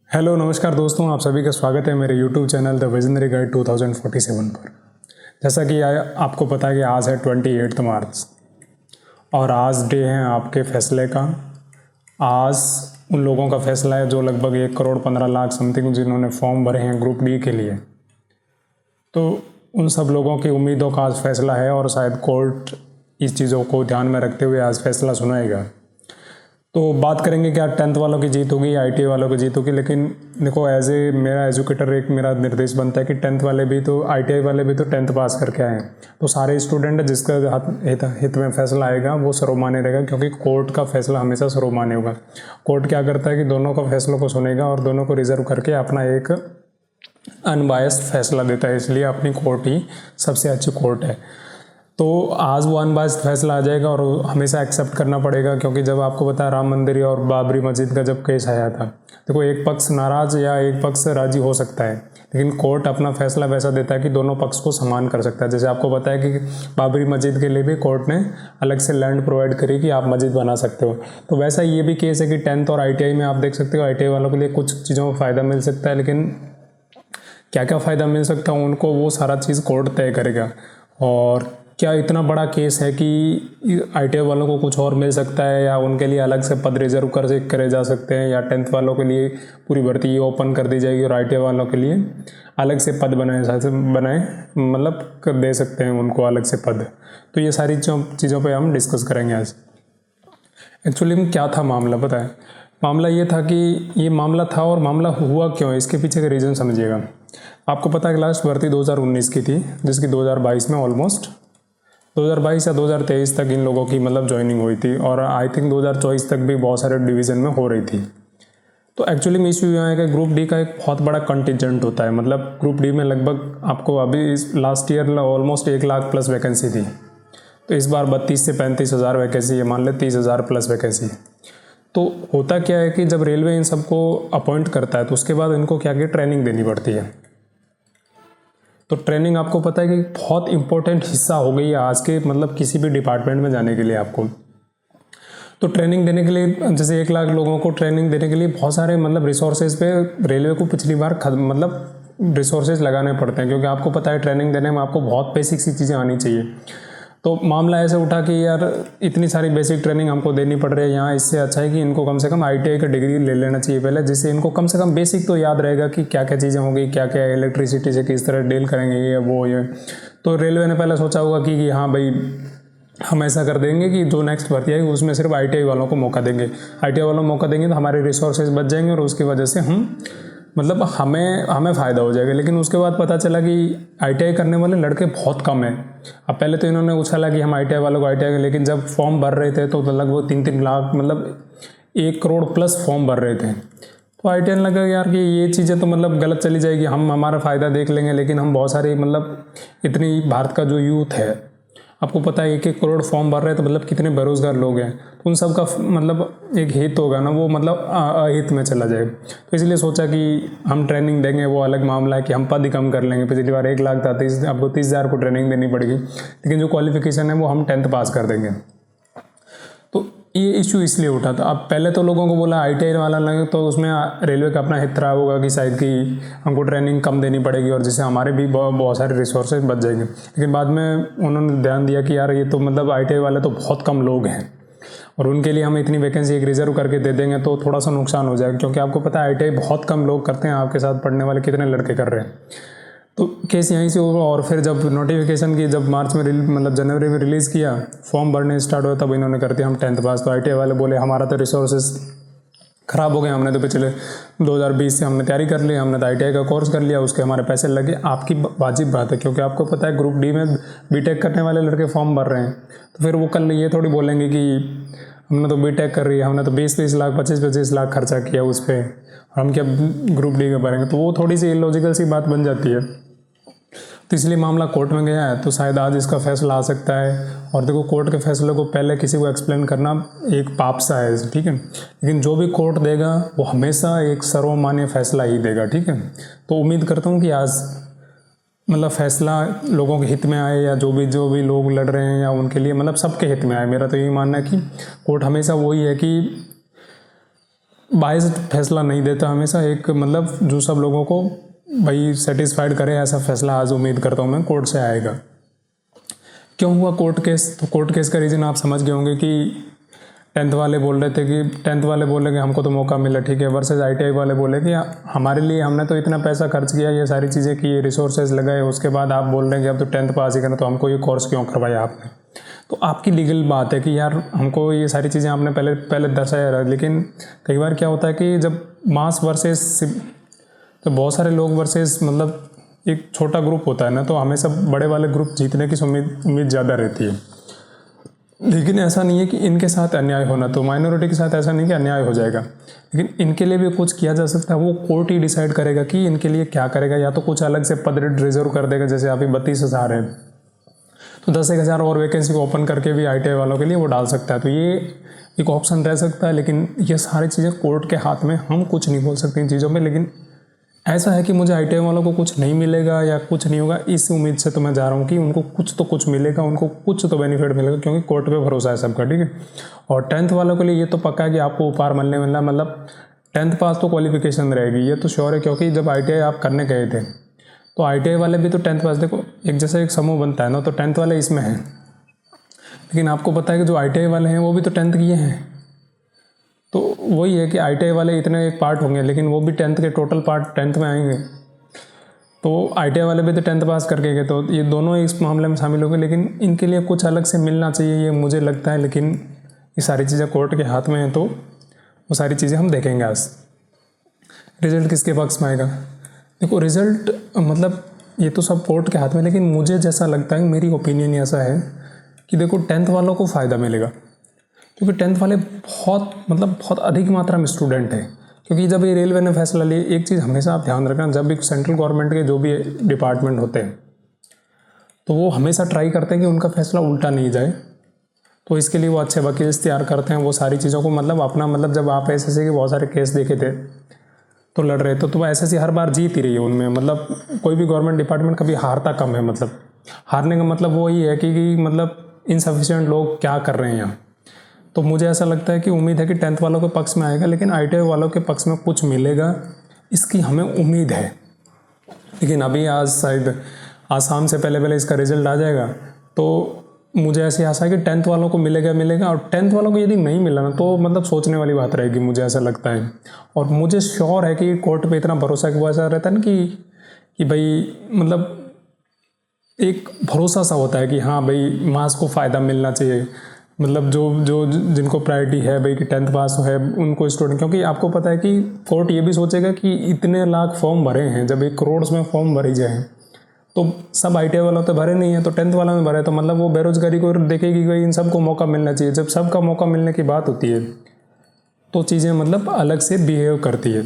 Hello नमस्कार दोस्तों, आप सभी का स्वागत है मेरे YouTube channel the visionary guide 2047 पर। जैसा कि आपको पता है कि आज है 28 मार्च और आज डे है आपके फैसले का। आज उन लोगों का फैसला है जो लगभग 1,15,00,000 समथिंग जिन्होंने फॉर्म भरे हैं ग्रुप डी के लिए। तो उन सब लोगों की उम्मीदों का आज फैसला है और शायद कोर्ट इस चीज़ों को ध्यान में रखते हुए आज फैसला सुनाएगा। तो बात करेंगे क्या 10th वालों की जीत होगी या ITI वालों की जीत होगी। लेकिन देखो, एज ए मेरा एजुकेटर एक मेरा निर्देश बनता है कि 10th वाले भी तो ITI वाले भी तो 10th पास करके आए। तो सारे स्टूडेंट जिसका हित में फैसला आएगा वो सर्वमान्य रहेगा, क्योंकि कोर्ट का फैसला हमेशा सर्वमान्य होगा। कोर्ट क्या करता है कि दोनों का फैसलों को सुनेगा और दोनों को रिजर्व करके अपना एक अनबायस्ड फैसला देता है। इसलिए अपनी कोर्ट ही सबसे अच्छी कोर्ट है। तो आज वो अनबायस्ड फैसला आ जाएगा और हमेशा एक्सेप्ट करना पड़ेगा, क्योंकि जब आपको पता है राम मंदिर और बाबरी मस्जिद का जब केस आया था, देखो एक पक्ष नाराज या एक पक्ष राजी हो सकता है, लेकिन कोर्ट अपना फैसला वैसा देता है कि दोनों पक्ष को समान कर सकता है। जैसे आपको पता है कि बाबरी मस्जिद के लिए भी कोर्ट ने अलग से लैंड प्रोवाइड करी कि आप मस्जिद बना सकते हो। तो वैसा ये भी केस है कि 10th और ITI में आप देख सकते हो, ITI वालों के लिए कुछ चीज़ों में फ़ायदा मिल सकता है, लेकिन क्या क्या फ़ायदा मिल सकता है उनको वो सारा चीज़ कोर्ट तय करेगा। और क्या इतना बड़ा केस है कि ITI वालों को कुछ और मिल सकता है या उनके लिए अलग से पद रिजर्व करे जा सकते हैं, या 10th वालों के लिए पूरी भर्ती ओपन कर दी जाएगी और ITI वालों के लिए अलग से पद बनाए मतलब दे सकते हैं उनको अलग से पद। तो ये सारी चीज़ों पे हम डिस्कस करेंगे आज। एक्चुअली में क्या था मामला पता है? मामला ये था कि ये मामला था और मामला हुआ क्यों, इसके पीछे का रीज़न समझिएगा। आपको पता है कि लास्ट भर्ती 2019 की थी, जिसकी 2022 में ऑलमोस्ट 2022 या 2023 तक इन लोगों की मतलब ज्वाइनिंग हुई थी, और आई थिंक 2024 तक भी बहुत सारे डिवीज़न में हो रही थी। तो एक्चुअली में इशू यहाँ है कि ग्रुप डी का एक बहुत बड़ा कंटिजेंट होता है। मतलब ग्रुप डी में लगभग आपको अभी last year almost 1 lakh plus vacancy थी, तो इस बार 32 से 35 हज़ार वैकेंसी है, मान ले 30 हज़ार प्लस वैकेंसी। तो होता क्या है कि जब रेलवे इन सबको अपॉइंट करता है तो उसके बाद इनको क्या ट्रेनिंग देनी पड़ती है। तो ट्रेनिंग आपको पता है कि बहुत इंपॉर्टेंट हिस्सा हो गई है आज के मतलब किसी भी डिपार्टमेंट में जाने के लिए आपको। तो ट्रेनिंग देने के लिए जैसे 1 लाख लोगों को ट्रेनिंग देने के लिए बहुत सारे मतलब रिसोर्सेज पे रेलवे को पिछली बार मतलब रिसोर्सेज लगाने पड़ते हैं, क्योंकि आपको पता है ट्रेनिंग देने में आपको बहुत बेसिक सी चीज़ें आनी चाहिए। तो मामला ऐसे उठा कि यार इतनी सारी बेसिक ट्रेनिंग हमको देनी पड़ रही है यहाँ, इससे अच्छा है कि इनको कम से कम ITI का डिग्री ले लेना चाहिए पहले, जिससे इनको कम से कम बेसिक तो याद रहेगा कि क्या क्या चीज़ें होंगी, क्या क्या इलेक्ट्रिसिटी से किस तरह डील करेंगे ये वो ये। तो रेलवे ने पहले सोचा होगा कि हाँ भाई हम ऐसा कर देंगे कि जो नेक्स्ट भर्ती आएगी उसमें सिर्फ ITI वालों को मौका देंगे। ITI वालों को मौका देंगे तो हमारे रिसोर्सेज बच जाएंगे और उसकी वजह से हम मतलब हमें फ़ायदा हो जाएगा। लेकिन उसके बाद पता चला कि ITI करने वाले लड़के बहुत कम हैं। अब पहले तो इन्होंने उछाला कि हम ITI वालों को ITI, लेकिन जब फॉर्म भर रहे थे तो लगभग 3-3 लाख मतलब 1 करोड़ प्लस फॉर्म भर रहे थे। तो ITI ने लगा यार कि ये चीज़ें तो मतलब गलत चली जाएगी, हम हमारा फ़ायदा देख लेंगे, लेकिन हम बहुत सारी मतलब इतनी भारत का जो यूथ है, आपको पता है 1-1 करोड़ फॉर्म भर रहे हैं, तो मतलब कितने बेरोजगार लोग हैं, तो उन सब का मतलब एक हित होगा ना, वो मतलब अहित में चला जाएगा। तो इसलिए सोचा कि हम ट्रेनिंग देंगे, वो अलग मामला है कि हम पद ही कम कर लेंगे। पिछली बार 1 लाख था, आपको 30 हज़ार को ट्रेनिंग देनी पड़ेगी, लेकिन जो क्वालिफिकेशन है वो हम 10th पास कर देंगे। तो ये इशू इसलिए उठा था। अब पहले तो लोगों को बोला ITI वाला लगे तो उसमें रेलवे का अपना हित खराब होगा कि शायद कि हमको ट्रेनिंग कम देनी पड़ेगी और जिससे हमारे भी बहुत सारे रिसोर्सेज बच जाएंगे। लेकिन बाद में उन्होंने ध्यान दिया कि यार ये तो मतलब ITI वाले तो बहुत कम लोग हैं और उनके लिए हम इतनी वैकेंसी एक रिजर्व करके दे देंगे तो थोड़ा सा नुकसान हो जाएगा, क्योंकि आपको पता है ITI बहुत कम लोग करते हैं। आपके साथ पढ़ने वाले कितने लड़के कर रहे हैं। तो केस यहीं से हुआ। और फिर जब नोटिफिकेशन की जब मार्च में मतलब जनवरी में रिलीज़ किया, फॉर्म भरने स्टार्ट हुआ, तब इन्होंने कर दिया हम 10th पास। तो ITI वाले बोले हमारा तो रिसोर्सेज ख़राब हो गए, हमने तो पिछले 2020 से हमने तैयारी कर ली, हमने तो ITI का कोर्स कर लिया, उसके हमारे पैसे लगे। आपकी वाजिब बात है, क्योंकि आपको पता है ग्रुप डी में BTech करने वाले लड़के फॉर्म भर रहे हैं, तो फिर वो कल ये थोड़ी बोलेंगे कि हमने तो BTech कर रही है, हमने तो 20-20 लाख 25-25 लाख खर्चा किया उस पर, हम क्या ग्रुप डी का भरेंगे। तो वो थोड़ी सी इलॉजिकल सी बात बन जाती है। तो इसलिए मामला कोर्ट में गया है, तो शायद आज इसका फैसला आ सकता है। और देखो, कोर्ट के फैसले को पहले किसी को एक्सप्लेन करना एक पाप सा है, ठीक है, लेकिन जो भी कोर्ट देगा वो हमेशा एक सर्वमान्य फैसला ही देगा, ठीक है। तो उम्मीद करता हूँ कि आज मतलब फैसला लोगों के हित में आए, या जो भी लोग लड़ रहे हैं या उनके लिए मतलब सबके हित में आए। मेरा तो यही मानना है कि कोर्ट हमेशा वही है कि बायस्ड फैसला नहीं देता, हमेशा एक मतलब जो सब लोगों को भाई सेटिस्फाइड करे ऐसा फैसला आज उम्मीद करता हूँ मैं कोर्ट से आएगा। क्यों हुआ कोर्ट केस? तो कोर्ट केस का रीज़न आप समझ गए होंगे कि टेंथ वाले बोल रहे थे कि हमको तो मौका मिला, ठीक है, वर्सेस ITI वाले बोले कि हमारे लिए हमने तो इतना पैसा खर्च किया, ये सारी चीज़ें की, रिसोर्सेज लगाए, उसके बाद आप बोल रहे हैं कि अब तो 10th पास ही करना, तो हमको ये कोर्स क्यों करवाया आपने? तो आपकी लीगल बात है कि यार हमको ये सारी चीज़ें आपने पहले दर्शाया रहा। लेकिन कई बार क्या होता है कि जब मास वर्सेस तो बहुत सारे लोग वर्सेस मतलब एक छोटा ग्रुप होता है ना, तो हमेशा बड़े वाले ग्रुप जीतने की उम्मीद ज़्यादा रहती है। लेकिन ऐसा नहीं है कि इनके साथ अन्याय होना, तो माइनॉरिटी के साथ ऐसा नहीं कि अन्याय हो जाएगा, लेकिन इनके लिए भी कुछ किया जा सकता है। वो कोर्ट ही डिसाइड करेगा कि इनके लिए क्या करेगा, या तो कुछ अलग से पद रिजर्व कर देगा, जैसे अभी 32,000 है तो 10,000 और वैकेंसी को ओपन करके भी ITI वालों के लिए वो डाल सकता है, तो ये एक ऑप्शन रह सकता है। लेकिन ये सारी चीज़ें कोर्ट के हाथ में, हम कुछ नहीं बोल सकते इन चीज़ों में। लेकिन ऐसा है कि मुझे ITI वालों को कुछ नहीं मिलेगा या कुछ नहीं होगा, इस उम्मीद से तो मैं जा रहा हूँ कि उनको कुछ मिलेगा, उनको कुछ तो बेनिफिट मिलेगा, क्योंकि कोर्ट पे भरोसा है सबका, ठीक है। और 10th वालों के लिए ये तो पक्का है कि आपको उपहार मिलना मतलब 10th पास तो क्वालिफिकेशन रहेगी, ये तो श्योर है। क्योंकि जब ITI आप करने गए थे तो ITI वाले भी तो 10th पास, देखो एक जैसा एक समूह बनता है ना, तो 10th वाले इसमें हैं, लेकिन आपको पता है कि जो ITI वाले हैं वो भी तो 10th किए हैं। तो वही है कि ITI वाले इतने एक पार्ट होंगे, लेकिन वो भी 10th के टोटल पार्ट 10th में आएंगे। तो ITI वाले भी तो 10th पास करके गए, तो ये दोनों इस मामले में शामिल होंगे। लेकिन इनके लिए कुछ अलग से मिलना चाहिए, ये मुझे लगता है। लेकिन ये सारी चीज़ें कोर्ट के हाथ में हैं, तो वो सारी चीज़ें हम देखेंगे आज। रिजल्ट किसके पक्ष में आएगा? देखो रिजल्ट मतलब ये तो सब कोर्ट के हाथ में, लेकिन मुझे जैसा लगता है, मेरी ओपिनियन ऐसा है कि देखो 10th वालों को फ़ायदा मिलेगा, क्योंकि 10th वाले बहुत अधिक मात्रा में स्टूडेंट हैं। क्योंकि जब ये रेलवे ने फैसला लिया, एक चीज़ हमेशा आप ध्यान रखना, जब भी सेंट्रल गवर्नमेंट के जो भी डिपार्टमेंट होते हैं तो वो हमेशा ट्राई करते हैं कि उनका फैसला उल्टा नहीं जाए। तो इसके लिए वो अच्छे वकील तैयार करते हैं, वो सारी चीज़ों को अपना जब आप SSC के बहुत सारे केस देखे थे तो लड़ रहे थे, तो वो SSC हर बार जीत ही रही है उनमें। कोई भी गवर्नमेंट डिपार्टमेंट कभी हारता कम है। हारने का मतलब वो ही है कि इनसफिशिएंट लोग क्या कर रहे हैं यहाँ। तो मुझे ऐसा लगता है कि उम्मीद है कि 10th वालों के पक्ष में आएगा, लेकिन ITI वालों के पक्ष में कुछ मिलेगा, इसकी हमें उम्मीद है। लेकिन अभी आज शाम से पहले इसका रिजल्ट आ जाएगा, तो मुझे ऐसी आशा है कि 10th वालों को मिलेगा। और 10th वालों को यदि नहीं मिला ना, तो सोचने वाली बात रहेगी, मुझे ऐसा लगता है। और मुझे श्योर है कि कोर्ट पे इतना भरोसा कि वो ऐसा रहता है ना कि भाई एक भरोसा सा होता है कि हाँ भाई मास को फ़ायदा मिलना चाहिए। जो जिनको प्रायोरिटी है भाई कि 10th पास है उनको स्टूडेंट, क्योंकि आपको पता है कि कोर्ट ये भी सोचेगा कि इतने लाख फॉर्म भरे हैं, जब 1 करोड़ में फॉर्म भरे जाए तो सब ITI वालों तो भरे नहीं है, तो 10th वाला में भरे, तो वो बेरोजगारी को देखेगी कि इन सबको मौका मिलना चाहिए। जब सबका मौका मिलने की बात होती है तो चीज़ें अलग से बिहेव करती है।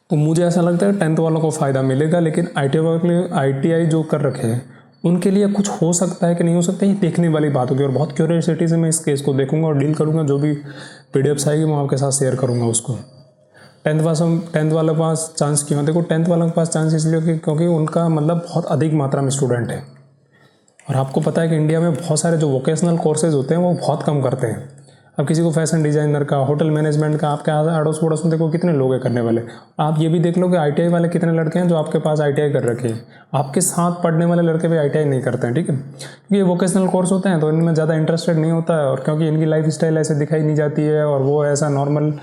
तो मुझे ऐसा लगता है 10th वालों को फ़ायदा मिलेगा, लेकिन ITI जो कर रखे हैं उनके लिए कुछ हो सकता है कि नहीं हो सकता, ये देखने वाली बात होगी। और बहुत क्यूरियोसिटी से मैं इस केस को देखूंगा और डील करूंगा। जो भी PDFs आएगी मैं आपके साथ शेयर करूंगा उसको। 10th वालों के पास चांस क्यों? देखो 10th वालों के पास चांस इसलिए क्योंकि उनका बहुत अधिक मात्रा में स्टूडेंट है। और आपको पता है कि इंडिया में बहुत सारे जो वोकेशनल कोर्सेज होते हैं वो बहुत कम करते हैं। अब किसी को फैशन डिज़ाइनर का, होटल मैनेजमेंट का, आपके अड़ोस पड़ोस में देखो कितने लोग हैं करने वाले। आप ये भी देख लो कि ITI वाले कितने लड़के हैं जो आपके पास ITI कर रखे हैं। आपके साथ पढ़ने वाले लड़के भी ITI नहीं करते हैं, ठीक है, क्योंकि ये वोकेशनल कोर्स होते हैं तो इनमें ज़्यादा इंटरेस्टेड नहीं होता है। और क्योंकि इनकी लाइफ स्टाइल ऐसे दिखाई नहीं जाती है, और वो ऐसा नॉर्मल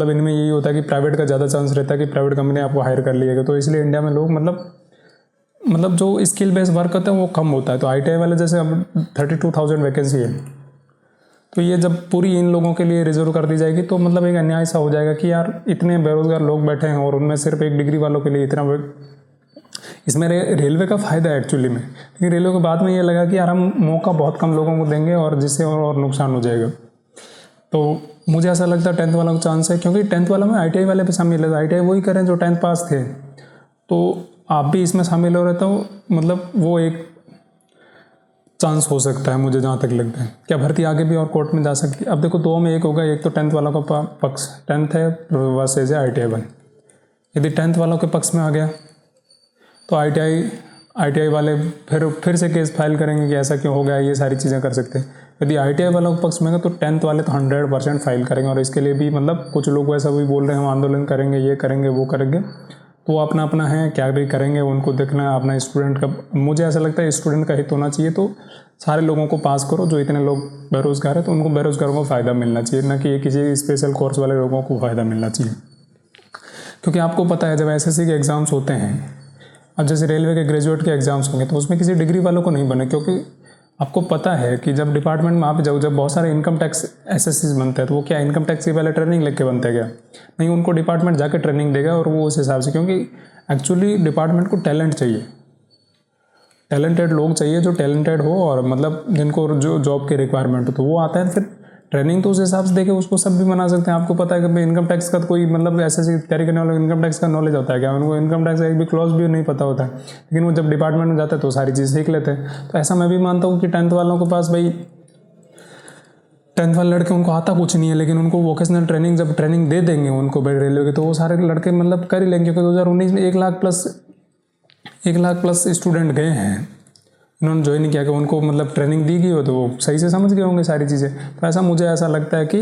इनमें यही होता है कि प्राइवेट का ज़्यादा चांस रहता है कि प्राइवेट कंपनी आपको हायर कर लिएगा। तो इसलिए इंडिया में लोग जो स्किल बेस्ड वर्क होता है वो कम होता है। तो ITI वाले जैसे अब 32,000 वैकेंसी है, तो ये जब पूरी इन लोगों के लिए रिजर्व कर दी जाएगी तो एक अन्याय सा हो जाएगा कि यार इतने बेरोजगार लोग बैठे हैं और उनमें सिर्फ एक डिग्री वालों के लिए इतना। इसमें रेलवे का फ़ायदा है एक्चुअली में, लेकिन रेलवे को बाद में ये लगा कि यार हम मौका बहुत कम लोगों को देंगे और जिससे और नुकसान हो जाएगा। तो मुझे ऐसा लगता है 10th वालों का चांस है, क्योंकि 10th वाला में ITI वाले भी शामिल है। ITI वही करें जो 10th पास थे, तो आप भी इसमें शामिल हो रहे तो वो एक चांस हो सकता है मुझे जहाँ तक लगता है। क्या भर्ती आगे भी और कोर्ट में जा सकती है? अब देखो 2 में 1 होगा, एक तो 10th वालों का पक्ष 10th है वर्सेज है ITI 1। यदि 10th वालों के पक्ष में आ गया तो ITI वाले फिर से केस फाइल करेंगे कि ऐसा क्यों हो गया, ये सारी चीज़ें कर सकते हैं। यदि ITI वालों के पक्ष में है तो 10th वाले तो 100% फाइल करेंगे, और इसके लिए भी मतलब कुछ लोग वैसा भी बोल रहे हैं हम आंदोलन करेंगे, ये करेंगे वो करेंगे, तो वो अपना अपना है, क्या भी करेंगे उनको देखना है। अपना स्टूडेंट का, मुझे ऐसा लगता है स्टूडेंट का हित होना चाहिए, तो सारे लोगों को पास करो। जो इतने लोग बेरोज़गार है तो उनको बेरोज़गारों को फ़ायदा मिलना चाहिए, ना कि किसी स्पेशल कोर्स वाले लोगों को फ़ायदा मिलना चाहिए। क्योंकि आपको पता है जब SSC के एग्ज़ाम्स होते हैं, अब जैसे रेलवे के ग्रेजुएट के एग्ज़ाम्स होंगे तो उसमें किसी डिग्री वालों को नहीं बने, क्योंकि आपको पता है कि जब डिपार्टमेंट में आप जाओ, जब बहुत सारे इनकम टैक्स SSC बनते हैं तो वो क्या इनकम टैक्स की पहले ट्रेनिंग लेके बनते हैं क्या? नहीं, उनको डिपार्टमेंट जाके ट्रेनिंग देगा और वो उस हिसाब से, क्योंकि एक्चुअली डिपार्टमेंट को टैलेंट चाहिए, टैलेंटेड लोग चाहिए जो टैलेंटेड हो और मतलब जिनको जो जॉब की रिक्वायरमेंट हो, तो वो आता है फिर ट्रेनिंग तो उस हिसाब से देके उसको सब भी बना सकते हैं। आपको पता है कि भाई इनकम टैक्स का तो कोई मतलब SSC की तैयारी करने वालों को इनकम टैक्स का नॉलेज होता है क्या? उनको इनकम टैक्स का एक भी क्लॉज भी नहीं पता होता है, लेकिन वो जब डिपार्टमेंट में जाते हैं तो सारी चीज़ सीख लेते हैं। तो ऐसा मैं भी मानता हूँ कि 10th वालों के पास भाई 10th वाले लड़के उनको आता कुछ नहीं है, लेकिन उनको वोकेशनल ट्रेनिंग जब ट्रेनिंग दे देंगे उनको भाई रेलवे के, तो वो सारे लड़के मतलब कर ही लेंगे। क्योंकि 2019 में 1 लाख प्लस स्टूडेंट गए हैं, उन्होंने ज्वाइन किया कि उनको मतलब ट्रेनिंग दी गई हो तो वो सही से समझ गए होंगे सारी चीज़ें। तो ऐसा मुझे ऐसा लगता है कि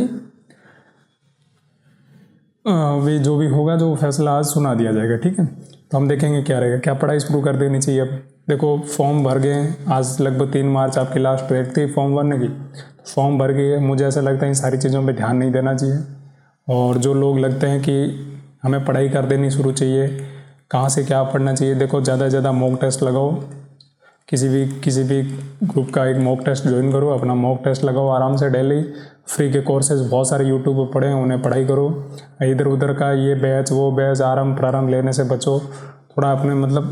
वे जो भी होगा, जो फैसला आज सुना दिया जाएगा, ठीक है। तो हम देखेंगे क्या रहेगा, क्या पढ़ाई शुरू कर देनी चाहिए। अब देखो फॉर्म भर गए, आज लगभग 3 मार्च आपकी लास्ट डेट थी फॉर्म भरने की, फॉर्म भर गए। मुझे ऐसा लगता है इन सारी चीज़ों पर ध्यान नहीं देना चाहिए, और जो लोग लगते हैं कि हमें पढ़ाई कर देनी शुरू चाहिए, कहाँ से क्या पढ़ना चाहिए, देखो ज़्यादा से ज़्यादा मॉक टेस्ट लगाओ, किसी भी ग्रुप का एक मॉक टेस्ट ज्वाइन करो, अपना मॉक टेस्ट लगाओ आराम से डेली। फ्री के कोर्सेज बहुत सारे यूट्यूब पर पढ़े हैं, उन्हें पढ़ाई करो। इधर उधर का ये बैच वो बैच आरंभ प्रारंभ लेने से बचो, थोड़ा अपने मतलब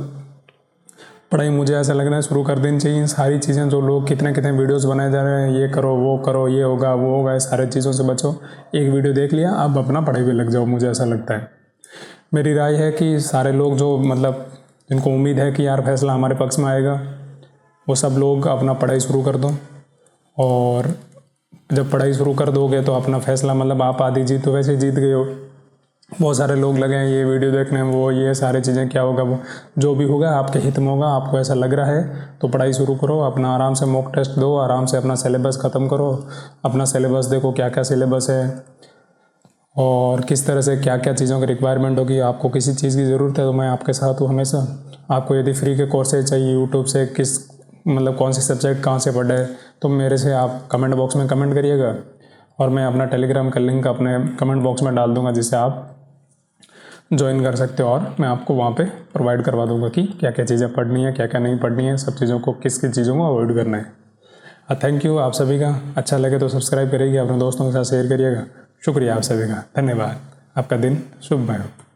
पढ़ाई मुझे ऐसा लग रहा है शुरू कर देनी चाहिए। सारी चीज़ें जो लोग कितने वीडियोस बनाए जा रहे हैं, ये करो वो करो, ये होगा वो होगा, इस सारी चीज़ों से बचो। एक वीडियो देख लिया, अब अपना पढ़ाई पे लग जाओ, मुझे ऐसा लगता है। मेरी राय है कि सारे लोग जो मतलब जिनको उम्मीद है कि यार फैसला हमारे पक्ष में आएगा, वो सब लोग अपना पढ़ाई शुरू कर दो। और जब पढ़ाई शुरू कर दोगे तो अपना फैसला मतलब आप आधी जीत तो वैसे जीत गए हो। बहुत सारे लोग लगे हैं ये वीडियो देखने, वो ये सारी चीज़ें, क्या होगा वो जो भी होगा आपके हित में होगा। आपको ऐसा लग रहा है तो पढ़ाई शुरू करो, अपना आराम से मॉक टेस्ट दो, आराम से अपना सिलेबस ख़त्म करो। अपना सिलेबस देखो क्या क्या सिलेबस है और किस तरह से क्या क्या चीज़ों की रिक्वायरमेंट होगी। आपको किसी चीज़ की ज़रूरत है तो मैं आपके साथ हूँ हमेशा। आपको यदि फ्री के कोर्सेज चाहिए यूट्यूब से, किस मतलब कौन से सब्जेक्ट कहाँ से पढ़े, तो मेरे से आप कमेंट बॉक्स में कमेंट करिएगा, और मैं अपना टेलीग्राम का लिंक अपने कमेंट बॉक्स में डाल दूंगा, जिससे आप ज्वाइन कर सकते हो, और मैं आपको वहाँ पे प्रोवाइड करवा दूंगा कि क्या क्या चीज़ें पढ़नी है, क्या क्या नहीं पढ़नी है, सब चीज़ों को किस चीज़ों को अवॉइड करना है। थैंक यू आप सभी का। अच्छा लगे तो सब्सक्राइब करिएगा, अपने दोस्तों के साथ शेयर करिएगा। शुक्रिया आप सभी का, धन्यवाद। आपका दिन शुभमय हो।